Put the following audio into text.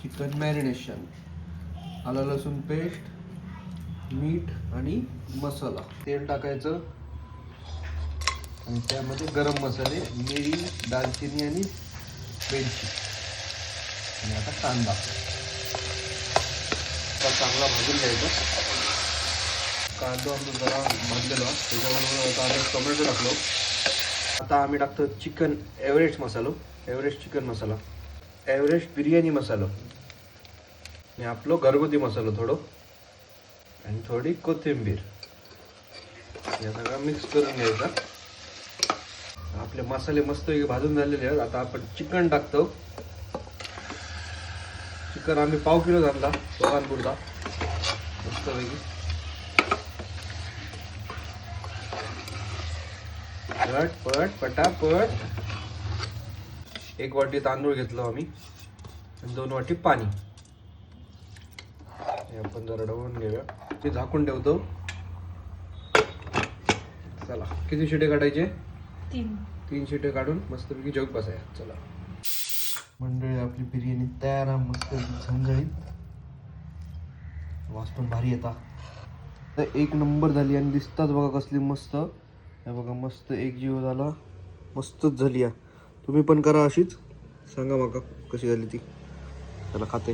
Chicken marination, आलं लसूण paste, मीठ आणि मसाला, तेल टाकायचं आणि त्यामध्ये गरम मसाले, मिरी, दालचिनी आणि वेलची आणि आता कांदा चांगला भाजून घ्यायचा. कांदा आम्ही जरा भाजलेला, त्याच्याबरोबर आता आम्ही टोमॅटो टाकलो. आता आम्ही टाकतो चिकन एव्हरेस्ट मसालो, एव्हरेस्ट चिकन मसाला, एव्हरेस्ट बिर्याणी मसाला आणि आपलं घरगुती मसाला थोडं आणि थोडी कोथिंबीर. हे सगळं मिक्स करून घ्यायचा. आपले मसाले मस्त भाजून झालेले आहेत. आता आपण चिकन टाकतो. चिकन आम्ही पाव किलो घातला दोघांपुरता मस्तपैकी. पट पटापट. 1 वाटी तांदूळ घेतलो आम्ही आणि 2 वाटी पाणी. हे आपण जरा ढवळून घेऊया. ते झाकून ठेवतो. चला किती शिटे काढायचे? 3 शिटे काढून मस्तपैकी जेवत बसायला. चला मंडळी, आपली बिर्याणी तयार आहे. मस्त झणझणीत, वास पण भारी येता. तर 1 नंबर झाली आणि दिसतात बघा कसली मस्त. हे बघा मस्त एक जीव झाला, मस्तच झाली आहे. तुम्ही पण करा अशीच, सांगा मग कशी झाली ती. चला खाते.